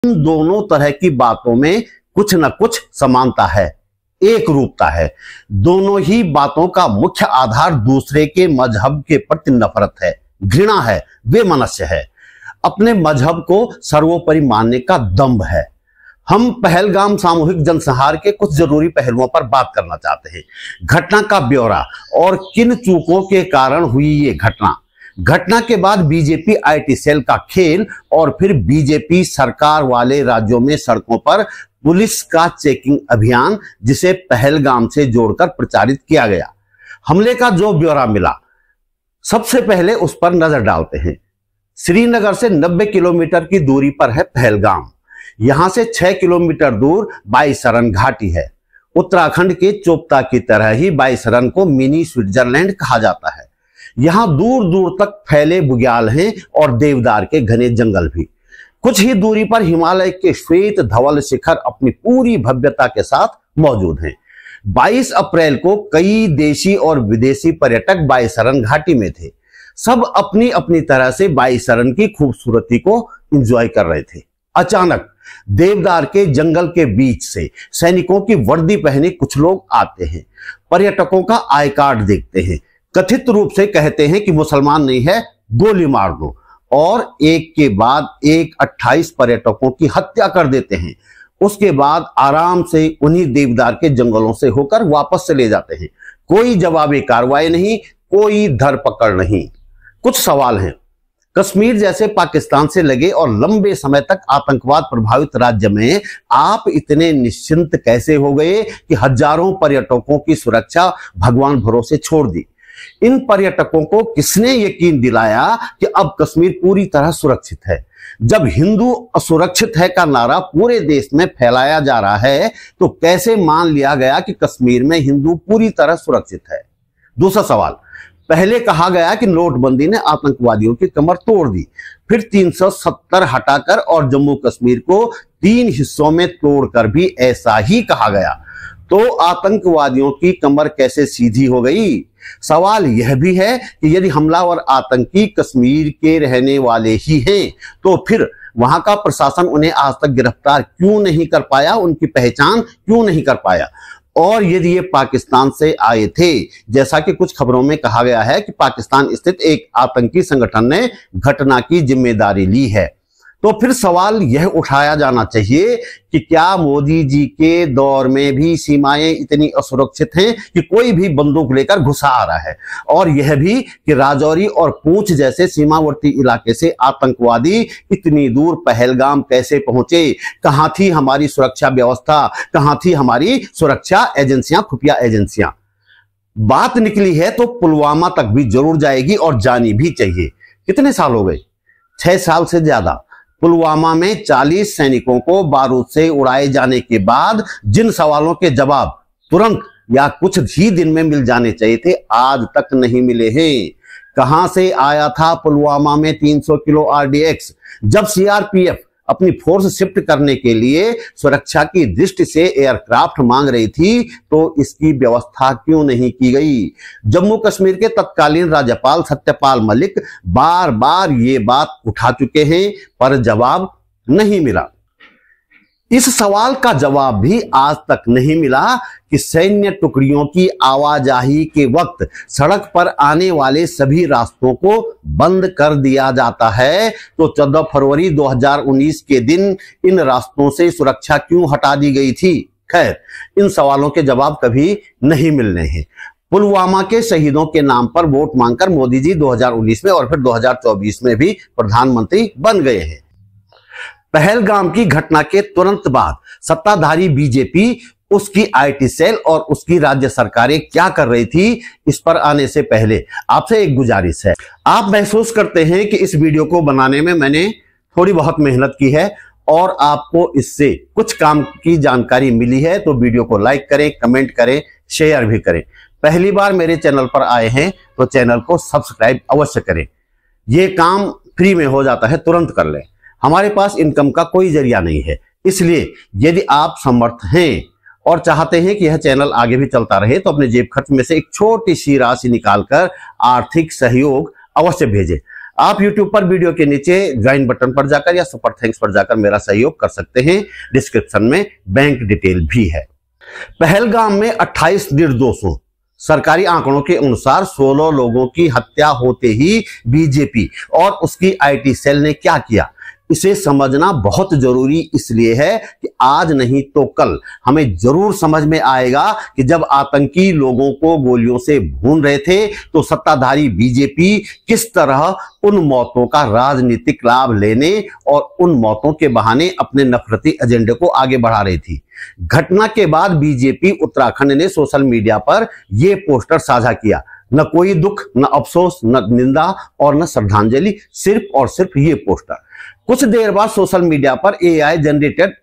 इन दोनों तरह की बातों में कुछ न कुछ समानता है, एक रूपता है। दोनों ही बातों का मुख्य आधार दूसरे के मजहब के प्रति नफरत है, घृणा है, बेमनस्य है, अपने मजहब को सर्वोपरि मानने का दंभ है। हम पहलगाम सामूहिक जनसंहार के कुछ जरूरी पहलुओं पर बात करना चाहते हैं। घटना का ब्यौरा और किन चूकों के कारण हुई ये घटना के बाद बीजेपी आईटी सेल का खेल और फिर बीजेपी सरकार वाले राज्यों में सड़कों पर पुलिस का चेकिंग अभियान, जिसे पहलगाम से जोड़कर प्रचारित किया गया। हमले का जो ब्यौरा मिला, सबसे पहले उस पर नजर डालते हैं। श्रीनगर से 90 किलोमीटर की दूरी पर है पहलगाम। यहां से 6 किलोमीटर दूर बाईसरन घाटी है। उत्तराखंड के चोपता की तरह ही बाईसरन को मिनी स्विट्जरलैंड कहा जाता है। यहां दूर दूर तक फैले बुग्याल हैं और देवदार के घने जंगल भी। कुछ ही दूरी पर हिमालय के श्वेत धवल शिखर अपनी पूरी भव्यता के साथ मौजूद हैं। 22 अप्रैल को कई देशी और विदेशी पर्यटक बाईसरन घाटी में थे। सब अपनी अपनी तरह से बाईसरन की खूबसूरती को एंजॉय कर रहे थे। अचानक देवदार के जंगल के बीच से सैनिकों की वर्दी पहने कुछ लोग आते हैं। पर्यटकों का आई कार्ड देखते हैं, कथित रूप से कहते हैं कि मुसलमान नहीं है, गोली मार दो, और एक के बाद एक 28 पर्यटकों की हत्या कर देते हैं। उसके बाद आराम से उन्हीं देवदार के जंगलों से होकर वापस चले जाते हैं। कोई जवाबी कार्रवाई नहीं, कोई धरपकड़ नहीं। कुछ सवाल हैं। कश्मीर जैसे पाकिस्तान से लगे और लंबे समय तक आतंकवाद प्रभावित राज्य में आप इतने निश्चिंत कैसे हो गए कि हजारों पर्यटकों की सुरक्षा भगवान भरोसे छोड़ दी? इन पर्यटकों को किसने यकीन दिलाया कि अब कश्मीर पूरी तरह सुरक्षित है? जब हिंदू असुरक्षित है का नारा पूरे देश में फैलाया जा रहा है, तो कैसे मान लिया गया कि कश्मीर में हिंदू पूरी तरह सुरक्षित है? दूसरा सवाल, पहले कहा गया कि नोटबंदी ने आतंकवादियों की कमर तोड़ दी, फिर 370 हटाकर और जम्मू कश्मीर को 3 हिस्सों में तोड़कर भी ऐसा ही कहा गया। तो आतंकवादियों की कमर कैसे सीधी हो गई? सवाल यह भी है कि यदि हमलावर आतंकी कश्मीर के रहने वाले ही हैं, तो फिर वहां का प्रशासन उन्हें आज तक गिरफ्तार क्यों नहीं कर पाया, उनकी पहचान क्यों नहीं कर पाया? और यदि ये पाकिस्तान से आए थे, जैसा कि कुछ खबरों में कहा गया है कि पाकिस्तान स्थित एक आतंकी संगठन ने घटना की जिम्मेदारी ली है, तो फिर सवाल यह उठाया जाना चाहिए कि क्या मोदी जी के दौर में भी सीमाएं इतनी असुरक्षित हैं कि कोई भी बंदूक लेकर घुसा आ रहा है? और यह भी कि राजौरी और पूंछ जैसे सीमावर्ती इलाके से आतंकवादी इतनी दूर पहलगाम कैसे पहुंचे? कहां थी हमारी सुरक्षा व्यवस्था? कहां थी हमारी सुरक्षा एजेंसियां, खुफिया एजेंसियां? बात निकली है तो पुलवामा तक भी जरूर जाएगी और जानी भी चाहिए। कितने साल हो गए? 6 साल से ज्यादा। पुलवामा में 40 सैनिकों को बारूद से उड़ाए जाने के बाद जिन सवालों के जवाब तुरंत या कुछ ही दिन में मिल जाने चाहिए थे, आज तक नहीं मिले हैं। कहां से आया था पुलवामा में 300 किलो RDX? जब CRPF अपनी फोर्स शिफ्ट करने के लिए सुरक्षा की दृष्टि से एयरक्राफ्ट मांग रही थी, तो इसकी व्यवस्था क्यों नहीं की गई? जम्मू कश्मीर के तत्कालीन राज्यपाल सत्यपाल मलिक बार बार ये बात उठा चुके हैं, पर जवाब नहीं मिला। इस सवाल का जवाब भी आज तक नहीं मिला कि सैन्य टुकड़ियों की आवाजाही के वक्त सड़क पर आने वाले सभी रास्तों को बंद कर दिया जाता है, तो 14 फरवरी 2019 के दिन इन रास्तों से सुरक्षा क्यों हटा दी गई थी? खैर, इन सवालों के जवाब कभी नहीं मिलने हैं। पुलवामा के शहीदों के नाम पर वोट मांगकर मोदी जी 2019 में और फिर 2024 में भी प्रधानमंत्री बन गए हैं। पहलगाम की घटना के तुरंत बाद सत्ताधारी बीजेपी, उसकी आईटी सेल और उसकी राज्य सरकारें क्या कर रही थी, इस पर आने से पहले आपसे एक गुजारिश है। आप महसूस करते हैं कि इस वीडियो को बनाने में मैंने थोड़ी बहुत मेहनत की है और आपको इससे कुछ काम की जानकारी मिली है, तो वीडियो को लाइक करें, कमेंट करें, शेयर भी करें। पहली बार मेरे चैनल पर आए हैं तो चैनल को सब्सक्राइब अवश्य करें। यह काम फ्री में हो जाता है, तुरंत कर लें। हमारे पास इनकम का कोई जरिया नहीं है, इसलिए यदि आप समर्थ हैं और चाहते हैं कि यह चैनल आगे भी चलता रहे, तो अपने जेब खर्च में से एक छोटी सी राशि निकालकर आर्थिक सहयोग अवश्य भेजें। आप YouTube पर वीडियो के नीचे ज्वाइन बटन पर जाकर या सुपर थैंक्स पर जाकर मेरा सहयोग कर सकते हैं। डिस्क्रिप्शन में बैंक डिटेल भी है। पहलगाम में 28 निर्दोषों, सरकारी आंकड़ों के अनुसार 16 लोगों की हत्या होते ही बीजेपी और उसकी आईटी सेल ने क्या किया, इसे समझना बहुत जरूरी इसलिए है कि आज नहीं तो कल हमें जरूर समझ में आएगा कि जब आतंकी लोगों को गोलियों से भून रहे थे तो सत्ताधारी बीजेपी किस तरह उन मौतों का राजनीतिक लाभ लेने और उन मौतों के बहाने अपने नफरती एजेंडे को आगे बढ़ा रही थी। घटना के बाद बीजेपी उत्तराखंड ने सोशल मीडिया पर यह पोस्टर साझा किया। न कोई दुख, न अफसोस, न निंदा और न श्रद्धांजलि, सिर्फ और सिर्फ ये पोस्टर। कुछ देर बाद सोशल मीडिया पर एआई जनरेटेड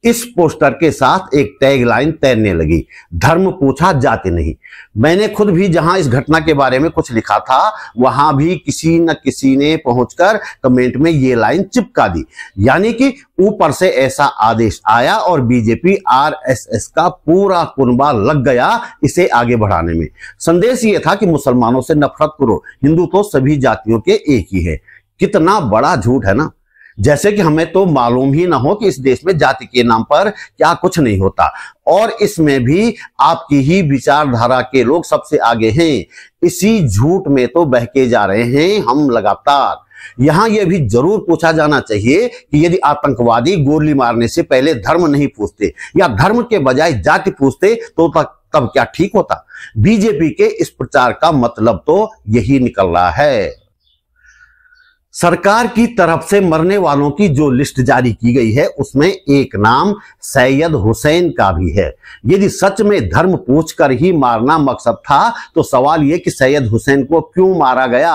इस पोस्टर के साथ एक टैगलाइन तैरने लगी, धर्म पूछा जाति नहीं। मैंने खुद भी जहां इस घटना के बारे में कुछ लिखा था वहां भी किसी न किसी ने पहुंचकर कमेंट में ये लाइन चिपका दी, यानी कि ऊपर से ऐसा आदेश आया और बीजेपी आरएसएस का पूरा कुनबा लग गया इसे आगे बढ़ाने में। संदेश ये था कि मुसलमानों से नफरत करो, हिंदू तो सभी जातियों के एक ही है। कितना बड़ा झूठ है ना, जैसे कि हमें तो मालूम ही ना हो कि इस देश में जाति के नाम पर क्या कुछ नहीं होता, और इसमें भी आपकी ही विचारधारा के लोग सबसे आगे हैं। इसी झूठ में तो बहके जा रहे हैं हम लगातार। यहां यह भी जरूर पूछा जाना चाहिए कि यदि आतंकवादी गोली मारने से पहले धर्म नहीं पूछते या धर्म के बजाय जाति पूछते तो तब क्या ठीक होता। बीजेपी के इस प्रचार का मतलब तो यही निकल रहा है। सरकार की तरफ से मरने वालों की जो लिस्ट जारी की गई है उसमें एक नाम सैयद हुसैन का भी है। यदि सच में धर्म पूछकर ही मारना मकसद था तो सवाल यह कि सैयद हुसैन को क्यों मारा गया।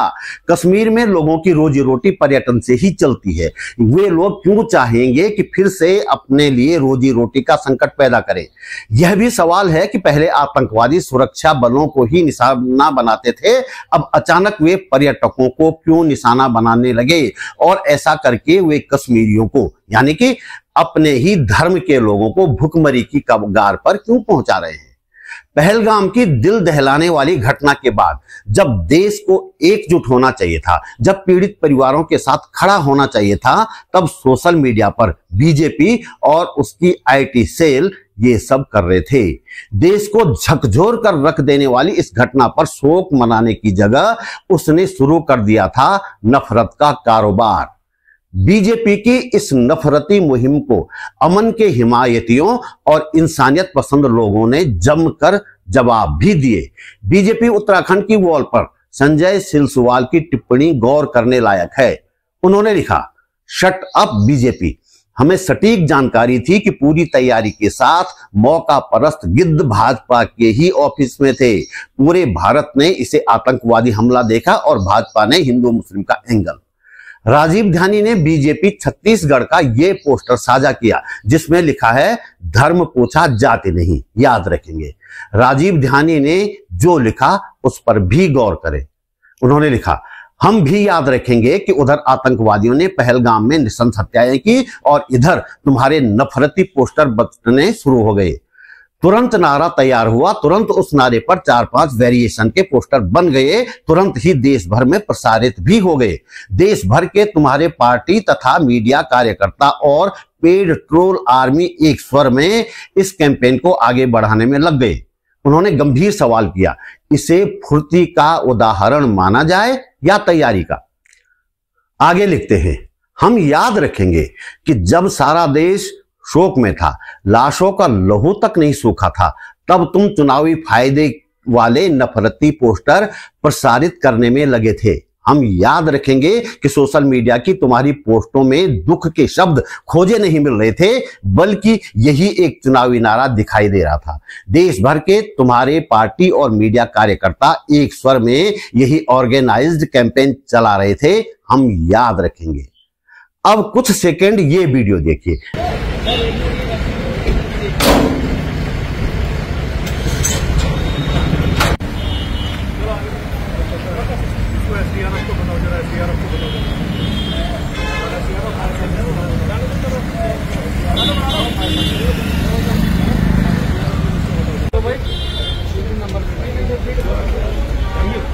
कश्मीर में लोगों की रोजी रोटी पर्यटन से ही चलती है, वे लोग क्यों चाहेंगे कि फिर से अपने लिए रोजी रोटी का संकट पैदा करें। यह भी सवाल है कि पहले आतंकवादी सुरक्षा बलों को ही निशाना बनाते थे, अब अचानक वे पर्यटकों को क्यों निशाना बनाने लगे और ऐसा करके वे कश्मीरियों को यानी कि अपने ही धर्म के लोगों को भुखमरी की कगार पर क्यों पहुंचा रहे हैं। पहलगाम की दिल दहलाने वाली घटना के बाद जब देश को एकजुट होना चाहिए था, जब पीड़ित परिवारों के साथ खड़ा होना चाहिए था, तब सोशल मीडिया पर बीजेपी और उसकी आईटी सेल ये सब कर रहे थे। देश को झकझोर कर रख देने वाली इस घटना पर शोक मनाने की जगह उसने शुरू कर दिया था नफरत का कारोबार। बीजेपी की इस नफरती मुहिम को अमन के हिमायतियों और इंसानियत पसंद लोगों ने जमकर जवाब भी दिए। बीजेपी उत्तराखंड की वॉल पर संजय सिलसुवाल की टिप्पणी गौर करने लायक है। उन्होंने लिखा, शट अप बीजेपी। हमें सटीक जानकारी थी कि पूरी तैयारी के साथ मौका परस्त गिद्ध भाजपा के ही ऑफिस में थे। पूरे भारत ने इसे आतंकवादी हमला देखा और भाजपा ने हिंदू मुस्लिम का एंगल। राजीव ध्यानी ने बीजेपी छत्तीसगढ़ का ये पोस्टर साझा किया जिसमें लिखा है, धर्म पूछा जाति नहीं। याद रखेंगे, राजीव ध्यानी ने जो लिखा उस पर भी गौर करें। उन्होंने लिखा, हम भी याद रखेंगे कि उधर आतंकवादियों ने पहलगाम में नृशंस हत्याएं की और इधर तुम्हारे नफरती पोस्टर बचने शुरू हो गए। तुरंत नारा तैयार हुआ, तुरंत उस नारे पर 4-5 वेरिएशन के पोस्टर बन गए, तुरंत ही देश भर में प्रसारित भी हो गए। देश भर के तुम्हारे पार्टी तथा मीडिया कार्यकर्ता और पेड ट्रोल आर्मी एक स्वर में इस कैंपेन को आगे बढ़ाने में लग गए। उन्होंने गंभीर सवाल किया, इसे फुर्ती का उदाहरण माना जाए या तैयारी का। आगे लिखते हैं, हम याद रखेंगे कि जब सारा देश शोक में था, लाशों का लहू तक नहीं सूखा था, तब तुम चुनावी फायदे वाले नफरती पोस्टर प्रसारित करने में लगे थे। हम याद रखेंगे कि सोशल मीडिया की तुम्हारी पोस्टों में दुख के शब्द खोजे नहीं मिल रहे थे, बल्कि यही एक चुनावी नारा दिखाई दे रहा था। देश भर के तुम्हारे पार्टी और मीडिया कार्यकर्ता एक स्वर में यही ऑर्गेनाइज्ड कैंपेन चला रहे थे। हम याद रखेंगे। अब कुछ सेकंड ये वीडियो देखिए।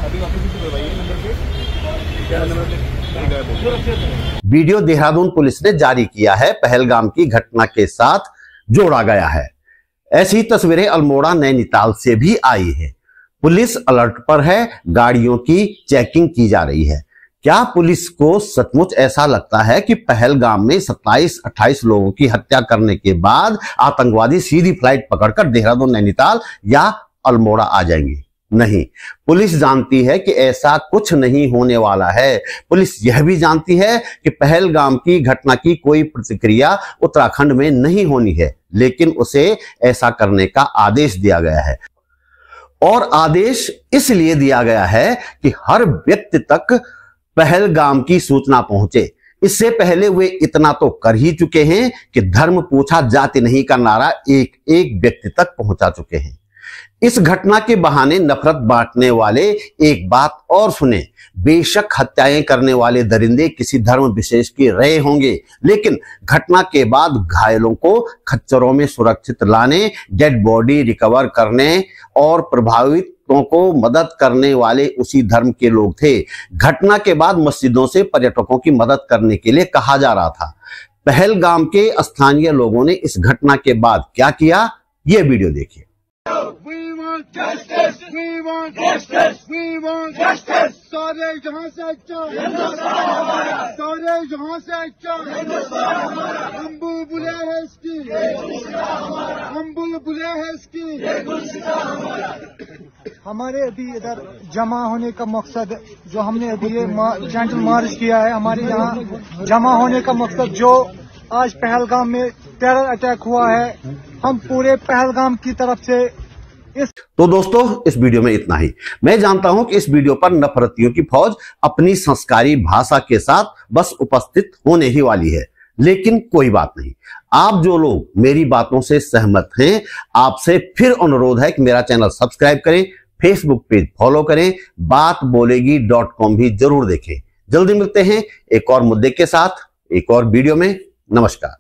अभी वापस करवाइए नंबर पे, 11 नंबर पे। वीडियो देहरादून पुलिस ने जारी किया है, पहलगाम की घटना के साथ जोड़ा गया है। ऐसी तस्वीरें अल्मोड़ा नैनीताल से भी आई है। पुलिस अलर्ट पर है, गाड़ियों की चेकिंग की जा रही है। क्या पुलिस को सचमुच ऐसा लगता है कि पहलगाम में 27-28 लोगों की हत्या करने के बाद आतंकवादी सीधी फ्लाइट पकड़कर देहरादून, नैनीताल या अल्मोड़ा आ जाएंगे? नहीं, पुलिस जानती है कि ऐसा कुछ नहीं होने वाला है। पुलिस यह भी जानती है कि पहलगाम की घटना की कोई प्रतिक्रिया उत्तराखंड में नहीं होनी है, लेकिन उसे ऐसा करने का आदेश दिया गया है। और आदेश इसलिए दिया गया है कि हर व्यक्ति तक पहलगाम की सूचना पहुंचे। इससे पहले वे इतना तो कर ही चुके हैं कि धर्म पूछा जाति नहीं का नारा एक एक व्यक्ति तक पहुंचा चुके हैं। इस घटना के बहाने नफरत बांटने वाले एक बात और सुने, बेशक हत्याएं करने वाले दरिंदे किसी धर्म विशेष के रहे होंगे, लेकिन घटना के बाद घायलों को खच्चरों में सुरक्षित लाने, डेड बॉडी रिकवर करने और प्रभावितों को मदद करने वाले उसी धर्म के लोग थे। घटना के बाद मस्जिदों से पर्यटकों की मदद करने के लिए कहा जा रहा था। पहलगाम के स्थानीय लोगों ने इस घटना के बाद क्या किया, ये वीडियो देखिए। Justice! We want justice! We want justice! सारे जहां से अच्छा हिंदुस्तान हमारा, सारे जहां से अच्छा हिंदुस्तान हमारा, हम बुलबुले हैं इसकी, हम बुलबुले हैं इसकी, हमारे अभी इधर जमा होने का मकसद, जो हमने अभी ये जेंटल मार्च किया है, हमारे यहाँ जमा होने का मकसद जो आज पहलगाम में टेरर अटैक हुआ है, हम पूरे पहलगाम की तरफ से तो दोस्तों, इस वीडियो में इतना ही। मैं जानता हूं कि इस वीडियो पर नफरतियों की फौज अपनी संस्कारी भाषा के साथ बस उपस्थित होने ही वाली है, लेकिन कोई बात नहीं। आप जो लोग मेरी बातों से सहमत हैं, आपसे फिर अनुरोध है कि मेरा चैनल सब्सक्राइब करें, फेसबुक पेज फॉलो करें, बातबोलेगी.com भी जरूर देखें। जल्दी मिलते हैं एक और मुद्दे के साथ, एक और वीडियो में। नमस्कार।